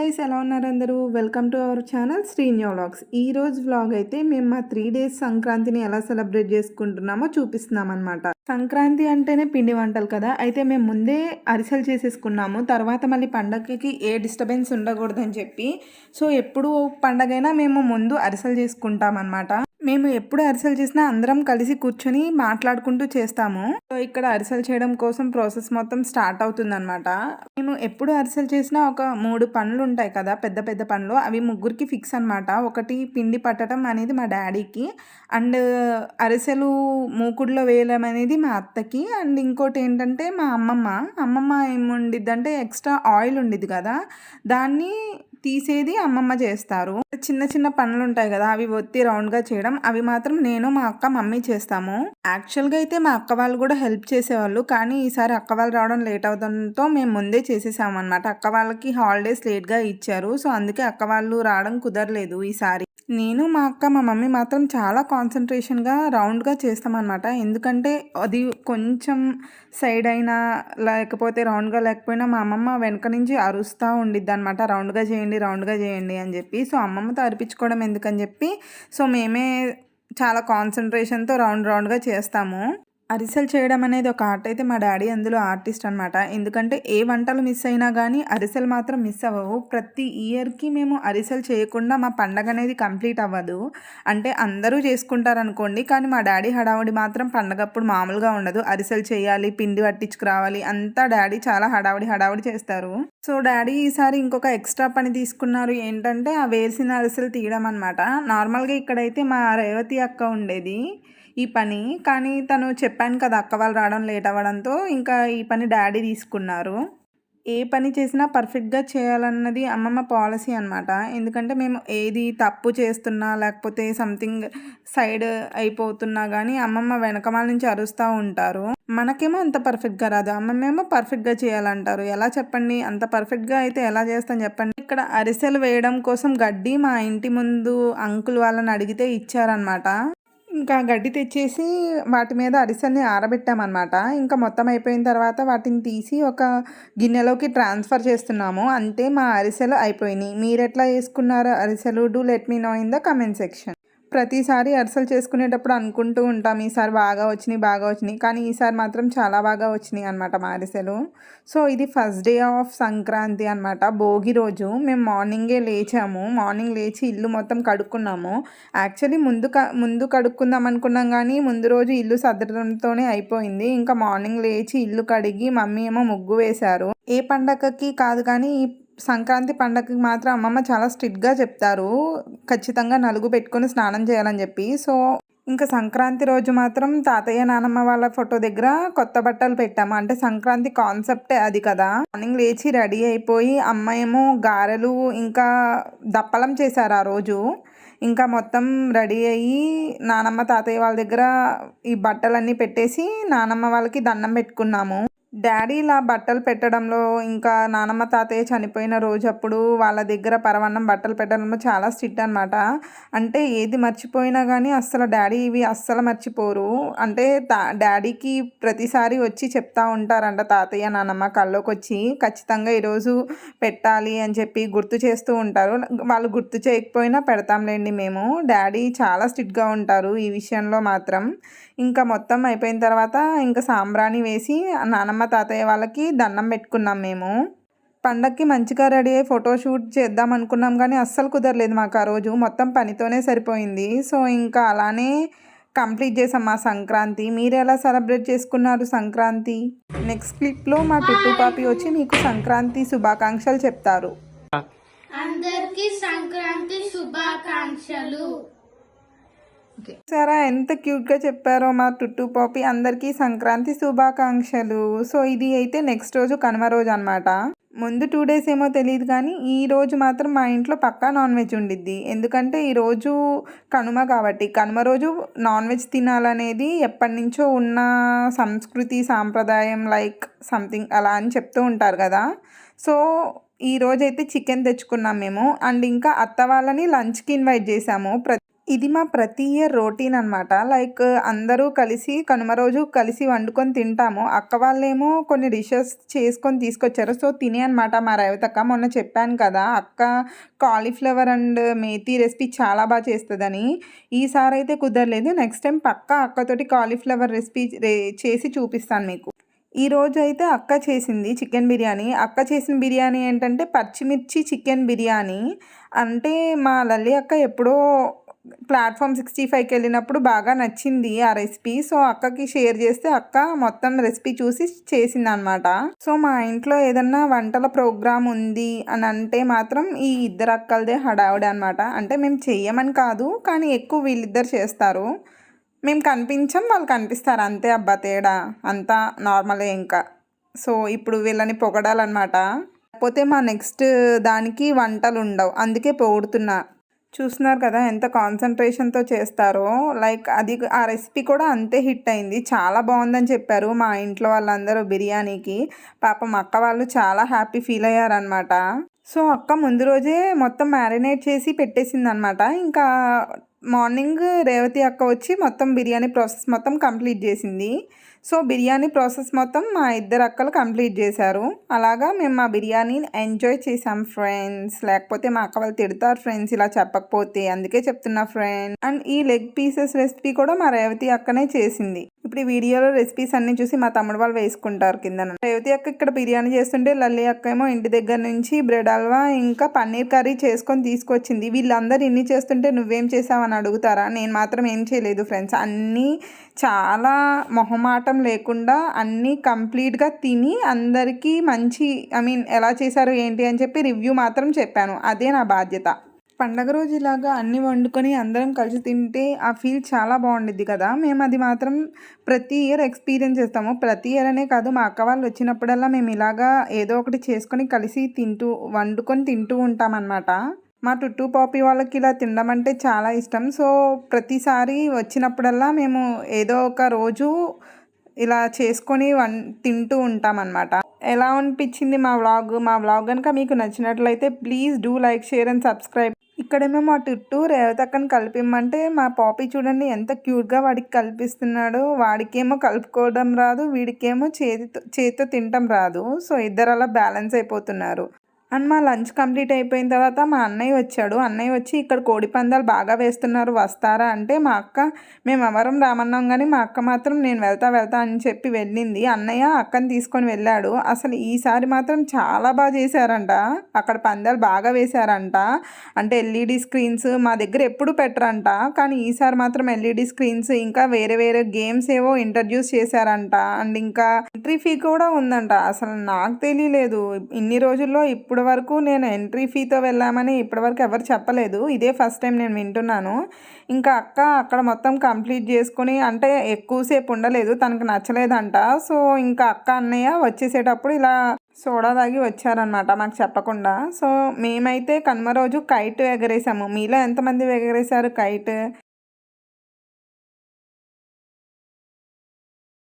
Guys, ఎలా ఉన్నారు అందరూ? Welcome to our channel Srinya vlogs. ఈరోజు వ్లాగ్ అయితే మేము మా 3 days సంక్రాంతిని ఎలా సెలబ్రేట్ చేసుకుంటున్నామో చూపిస్తున్నాం అనమాట. సంక్రాంతి అంటేనే పిండి వంటలు కదా, అయితే మేము ముందే అరిసెలు చేసేసుకున్నాము. తర్వాత మళ్ళీ పండగకి ఏ డిస్టర్బెన్స్ ఉండకూడదని చెప్పి సో ఎప్పుడు పండగైనా మేము ముందు అరిసెలు చేసుకుంటాం అనమాట. మేము ఎప్పుడు అరిసెలు చేసినా అందరం కలిసి కూర్చొని మాట్లాడుకుంటూ చేస్తాము. సో ఇక్కడ అరిసెలు చేయడం కోసం ప్రాసెస్ మొత్తం స్టార్ట్ అవుతుందన్నమాట. మేము ఎప్పుడు అరిసెలు చేసినా ఒక 3 పనులు ఉంటాయి కదా, పెద్ద పెద్ద పనులు. అవి ముగ్గురికి ఫిక్స్ అనమాట. ఒకటి పిండి పట్టడం అనేది మా డాడీకి, అండ్ అరిసెలు మూకుడులో వేయడం అనేది మా అత్తకి, అండ్ ఇంకోటి ఏంటంటే మా అమ్మమ్మ ఏముండిద్దంటే ఎక్స్ట్రా ఆయిల్ ఉండిద్ది కదా, దాన్ని తీసేది అమ్మమ్మ చేస్తారు. చిన్న చిన్న పనులు ఉంటాయి కదా, అవి ఒత్తి రౌండ్గా చేయడం, అవి మాత్రం నేను మా అక్క మమ్మీ చేస్తాము. యాక్చువల్గా అయితే మా అక్క వాళ్ళు కూడా హెల్ప్ చేసేవాళ్ళు, కానీ ఈసారి అక్క వాళ్ళు రావడం లేట్ అవడంతో మేము ముందే చేసేసాము అనమాట. అక్క వాళ్ళకి హాలిడేస్ లేట్గా ఇచ్చారు, సో అందుకే అక్క వాళ్ళు రావడం కుదరలేదు ఈసారి. నేను మా అక్క మా మమ్మీ మాత్రం చాలా కాన్సన్ట్రేషన్గా రౌండ్గా చేస్తామన్నమాట. ఎందుకంటే అది కొంచెం సైడ్ అయినా లేకపోతే రౌండ్గా లేకపోయినా మా అమ్మమ్మ వెనక నుంచి అరుస్తూ ఉండిద్ది అనమాట, రౌండ్గా చేయండి అని చెప్పి. సో అమ్మమ్మతో అరిపించుకోవడం ఎందుకని చెప్పి సో మేమే చాలా కాన్సన్ట్రేషన్తో రౌండ్గా చేస్తాము. అరిసెలు చేయడం అనేది ఒక ఆర్ట్. అయితే మా డాడీ అందులో ఆర్టిస్ట్ అనమాట. ఎందుకంటే ఏ వంటలు మిస్ అయినా కానీ అరిసెలు మాత్రం మిస్ అవ్వవు. ప్రతి ఇయర్కి మేము అరిసెలు చేయకుండా మా పండగ అనేది కంప్లీట్ అవ్వదు. అంటే అందరూ చేసుకుంటారు అనుకోండి, కానీ మా డాడీ హడావుడి మాత్రం పండగప్పుడు మామూలుగా ఉండదు. అరిసెలు చేయాలి, పిండి పట్టించుకురావాలి, అంతా డాడీ చాలా హడావుడి చేస్తారు. సో డాడీ ఈసారి ఇంకొక ఎక్స్ట్రా పని తీసుకున్నారు. ఏంటంటే ఆ వేసిన అరిసెలు తీయడం అనమాట. నార్మల్గా ఇక్కడైతే మా రేవతి అక్క ఉండేది ఈ పని, కానీ తను చెప్పాను కదా అక్క వాళ్ళు రావడం లేట్ అవ్వడంతో ఇంకా ఈ పని డాడీ తీసుకున్నారు. ఏ పని చేసినా పర్ఫెక్ట్గా చేయాలన్నది అమ్మమ్మ పాలసీ అనమాట. ఎందుకంటే మేము ఏది తప్పు చేస్తున్నా లేకపోతే సంథింగ్ సైడ్ అయిపోతున్నా కానీ అమ్మమ్మ వెనకమాల నుంచి అరుస్తూ ఉంటారు. మనకేమో అంత పర్ఫెక్ట్గా రాదు, అమ్మమ్మేమో పర్ఫెక్ట్గా చేయాలంటారు. ఎలా చెప్పండి, అంత పర్ఫెక్ట్గా అయితే ఎలా చేస్తాను చెప్పండి. ఇక్కడ అరిసెలు వేయడం కోసం గడ్డి మా ఇంటి ముందు అంకుల్ వాళ్ళని అడిగితే ఇచ్చారనమాట. ఇంకా గడ్డి తెచ్చేసి వాటి మీద అరిసెల్ని ఆరబెట్టామన్నమాట. ఇంకా మొత్తం అయిపోయిన తర్వాత వాటిని తీసి ఒక గిన్నెలోకి ట్రాన్స్ఫర్ చేస్తున్నాము. అంతే, మా అరిసెలు అయిపోయినాయి. మీరు ఎట్లా చేసుకున్నారు అరిసెలు? Do let me know in the comment section. ప్రతిసారి అరిసెలు చేసుకునేటప్పుడు అనుకుంటూ ఉంటాం ఈసారి బాగా వచ్చినాయి, కానీ ఈసారి మాత్రం చాలా బాగా వచ్చినాయి అనమాట మా అరిసెలు. సో ఇది ఫస్ట్ డే ఆఫ్ సంక్రాంతి అనమాట, భోగి రోజు. మేము మార్నింగే లేచాము. మార్నింగ్ లేచి ఇల్లు మొత్తం కడుక్కున్నాము. యాక్చువల్లీ ముందు కడుక్కుందాం అనుకున్నాం, కానీ ముందు రోజు ఇల్లు సర్దడంతోనే అయిపోయింది. ఇంకా మార్నింగ్ లేచి ఇల్లు కడిగి మమ్మీ ఏమో ముగ్గు వేశారు. ఏ పండగకి కాదు కానీ సంక్రాంతి పండగకి మాత్రం అమ్మమ్మ చాలా స్ట్రిక్ట్గా చెప్తారు, ఖచ్చితంగా నలుగు పెట్టుకొని స్నానం చేయాలని చెప్పి. సో ఇంకా సంక్రాంతి రోజు మాత్రం తాతయ్య నానమ్మ వాళ్ళ ఫోటో దగ్గర కొత్త బట్టలు పెట్టాము. అంటే సంక్రాంతి కాన్సెప్టే అది కదా. మార్నింగ్ లేచి రెడీ అయిపోయి అమ్మ ఏమో గారెలు ఇంకా దప్పలం చేశారు ఆ రోజు. ఇంకా మొత్తం రెడీ అయ్యి నానమ్మ తాతయ్య వాళ్ళ దగ్గర ఈ బట్టలన్నీ పెట్టేసి నానమ్మ వాళ్ళకి దండం పెట్టుకున్నాము. డాడీ ఇలా బట్టలు పెట్టడంలో, ఇంకా నానమ్మ తాతయ్య చనిపోయిన రోజు అప్పుడు వాళ్ళ దగ్గర పరవన్నం బట్టలు పెట్టడంలో చాలా స్ట్రిక్ట్ అనమాట. అంటే ఏది మర్చిపోయినా కానీ అస్సలు డాడీ ఇవి అస్సలు మర్చిపోరు. అంటే డాడీకి ప్రతిసారి వచ్చి చెప్తా ఉంటారంట తాతయ్య నానమ్మ కల్లోకి వచ్చి, ఖచ్చితంగా ఈరోజు పెట్టాలి అని చెప్పి గుర్తు చేస్తూ ఉంటారు. వాళ్ళు గుర్తు చేయకపోయినా పెడతాంలేండి మేము. డాడీ చాలా స్ట్రిక్ట్గా ఉంటారు ఈ విషయంలో మాత్రం. ఇంకా మొత్తం అయిపోయిన తర్వాత ఇంకా సాంబ్రాణి వేసి నానమ్మ తాతయ్య వాళ్ళకి దండం పెట్టుకున్నాం మేము. పండగకి మంచిగా రెడీ అయ్యి ఫోటోషూట్ చేద్దాం అనుకున్నాం, కానీ అస్సలు కుదరలేదు మాకు ఆ రోజు. మొత్తం పనితోనే సరిపోయింది. సో ఇంకా అలానే కంప్లీట్ చేసాం మా సంక్రాంతి. మీరు ఎలా సెలబ్రేట్ చేసుకున్నారు సంక్రాంతి? నెక్స్ట్ క్లిప్లో మా టుట్టు పాపి వచ్చి మీకు సంక్రాంతి శుభాకాంక్షలు చెప్తారు. అందరికీ సంక్రాంతి శుభాకాంక్షలు. సరే, ఎంత క్యూట్గా చెప్పారో మా టుట్టు పాపి. అందరికీ సంక్రాంతి శుభాకాంక్షలు. సో ఇది అయితే నెక్స్ట్ రోజు కనుమ రోజు అనమాట. ముందు 2 days ఏమో తెలియదు, కానీ ఈ రోజు మాత్రం మా ఇంట్లో పక్కా నాన్ వెజ్ ఉండిద్ది. ఎందుకంటే ఈరోజు కనుమ కాబట్టి. కనుమ రోజు నాన్ వెజ్ తినాలనేది ఎప్పటి నుంచో ఉన్న సంస్కృతి సాంప్రదాయం, లైక్ సంథింగ్ అలా అని చెప్తూ ఉంటారు కదా. సో ఈ రోజైతే చికెన్ తెచ్చుకున్నాం మేము. అండ్ ఇంకా అత్త వాళ్ళని లంచ్కి ఇన్వైట్ చేసాము. ఇది మా ప్రతి ఇయర్ రొటీన్ అనమాట. లైక్ అందరూ కలిసి కనుమ రోజు కలిసి వండుకొని తింటాము. అక్క వాళ్ళేమో కొన్ని డిషెస్ చేసుకొని తీసుకొచ్చారు. సో, తినే అనమాట మా రేవతక్క. మొన్న చెప్పాను కదా! అక్క కాలీఫ్లవర్ అండ్ మేథీ రెసిపీ చాలా చేస్తదని. ఈసారైతే కుదరలేదు. నెక్స్ట్ టైం పక్కా అక్కతోటి కాలీఫ్లవర్ రెసిపీ చేసి చూపిస్తాను మీకు. ఈరోజైతే అక్క చేసింది చికెన్ బిర్యానీ. అక్క చేసిన బిర్యానీ ఏంటంటే పచ్చిమిర్చి చికెన్ బిర్యానీ. అంటే మా లల్లి అక్క ఎప్పుడో ప్లాట్‌ఫామ్ 65కి వెళ్ళినప్పుడు బాగా నచ్చింది ఆ రెసిపీ. సో, అక్కకి షేర్ చేస్తే అక్క మొత్తం రెసిపీ చూసి చేసిందనమాట. సో, మా ఇంట్లో ఏదన్నా వంటల ప్రోగ్రామ్ ఉంది అని అంటే మాత్రం ఈ ఇద్దరు అక్కలదే హడావుడి అనమాట. అంటే మేము చెయ్యమని కాదు, కానీ ఎక్కువ వీళ్ళిద్దరు చేస్తారు. మేము కనిపించం, వాళ్ళు కనిపిస్తారు అంతే అబ్బా తేడా. అంతా నార్మలే ఇంకా. సో, ఇప్పుడు వీళ్ళని పొగడాలన్నమాట. లేకపోతే మా నెక్స్ట్ దానికి వంటలుండవు. అందుకే పొగుడుతున్నా. చూస్తున్నారు కదా ఎంత కాన్సంట్రేషన్‌తో చేస్తారో. లైక్ అది ఆ రెసిపీ కూడా అంతే హిట్ అయింది. చాలా బాగుందని చెప్పారు మా ఇంట్లో వాళ్ళందరూ బిర్యానీకి. పాపం అక్క వాళ్ళు చాలా హ్యాపీ ఫీల్ అయ్యారనమాట. సో, అక్క ముందు రోజే మొత్తం మ్యారినేట్ చేసి పెట్టేసిందనమాట. ఇంకా మార్నింగ్ రేవతి అక్క వచ్చి మొత్తం బిర్యానీ ప్రాసెస్ మొత్తం కంప్లీట్ చేసింది. సో, బిర్యానీ ప్రాసెస్ మొత్తం మా ఇద్దరు అక్కలు కంప్లీట్ చేశారు. అలాగా మేము మా బిర్యానీని ఎంజాయ్ చేసాం ఫ్రెండ్స్. లేకపోతే మా అక్క వాళ్ళు తిడతారు ఫ్రెండ్స్ ఇలా చెప్పకపోతే. అందుకే చెప్తున్నా ఫ్రెండ్స్. అండ్ ఈ లెగ్ పీసెస్ రెసిపీ కూడా మా రేవతి అక్కనే చేసింది. ఇప్పుడు ఈ వీడియోలో రెసిపీస్ అన్నీ చూసి మా తమ్ముడు వాళ్ళు వేసుకుంటారు కిందన. రేవతి అక్క ఇక్కడ బిర్యానీ చేస్తుంటే లల్లి అక్క ఏమో ఇంటి దగ్గర నుంచి బ్రెడ్ హల్వా ఇంకా పన్నీర్ కర్రీ చేసుకొని తీసుకొచ్చింది. వీళ్ళందరూ ఇన్ని చేస్తుంటే నువ్వేం చేసావని అడుగుతారా? నేను మాత్రం ఏం చేయలేదు ఫ్రెండ్స్. అన్నీ చాలా మొహమాటం లేకుండా అన్నీ కంప్లీట్గా తిని అందరికీ మంచి ఎలా చేశారు ఏంటి అని చెప్పి రివ్యూ మాత్రం చెప్పాను. అదే నా బాధ్యత. పండగ రోజు ఇలాగా అన్నీ వండుకొని అందరం కలిసి తింటే ఆ ఫీల్ చాలా బాగుండిద్ది కదా! మేము అది మాత్రం ప్రతి ఇయర్ ఎక్స్పీరియన్స్ చేస్తాము. ప్రతి ఇయర్ అనే కాదు, మా అక్క వాళ్ళు వచ్చినప్పుడల్లా మేము ఇలాగా ఏదో ఒకటి చేసుకొని కలిసి వండుకొని తింటూ ఉంటామన్నమాట. మా టుట్టూ పాపి వాళ్ళకి ఇలా తినడం అంటే చాలా ఇష్టం. సో, ప్రతిసారి వచ్చినప్పుడల్లా మేము ఏదో ఒక రోజు ఇలా చేసుకొని తింటూ ఉంటామన్నమాట. ఎలా అనిపించింది మా వ్లాగ్ కనుక మీకు నచ్చినట్లయితే please do like, share and subscribe. ఇక్కడేమో మా టుట్టూ రేవతక్కని కలిపిమ్మంటే మా పాపి చూడండి ఎంత క్యూట్గా వాడికి కల్పిస్తున్నాడో. వాడికేమో కలుపుకోవడం రాదు, వీడికేమో చేతితో తినటం రాదు. సో, ఇద్దరు అలా బ్యాలెన్స్ అయిపోతున్నారు. అండ్ మా లంచ్ కంప్లీట్ అయిపోయిన తర్వాత మా అన్నయ్య వచ్చాడు. అన్నయ్య వచ్చి ఇక్కడ కోడిపందాలు బాగా వేస్తున్నారు వస్తారా అంటే మా అక్క మేము ఎవరం రామన్నాం కానీ మా అక్క మాత్రం నేను వెళ్తా అని చెప్పి వెళ్ళింది. అన్నయ్య అక్కని తీసుకొని వెళ్ళాడు. అసలు ఈసారి మాత్రం చాలా బాగా చేశారంట. అక్కడ పందాలు బాగా వేశారంట. అంటే ఎల్ఈడి స్క్రీన్స్ మా దగ్గర ఎప్పుడు పెట్టరంట, కానీ ఈసారి మాత్రం ఎల్ఈడి స్క్రీన్స్ ఇంకా వేరే గేమ్స్ ఏవో ఇంట్రడ్యూస్ చేశారంట. అండ్ ఇంకా ఎంట్రీ ఫీ కూడా ఉందంట. అసలు నాకు తెలియలేదు ఇన్ని రోజుల్లో. ఇప్పుడు వరకు నేను ఎంట్రీ ఫీతో వెళ్ళామని ఇప్పటివరకు ఎవరు చెప్పలేదు. ఇదే ఫస్ట్ టైం నేను వింటున్నాను. ఇంకా అక్క అక్కడ మొత్తం కంప్లీట్ చేసుకుని అంటే ఎక్కువసేపు ఉండలేదు, తనకు నచ్చలేదంట. సో, ఇంకా అక్క అన్నయ్య వచ్చేసేటప్పుడు ఇలా సోడా తాగి వచ్చారనమాట మాకు చెప్పకుండా. సో, మేమైతే కనుమ రోజు కైట్ ఎగరేసాము. మీలో ఎంతమంది ఎగరేశారు కైట్?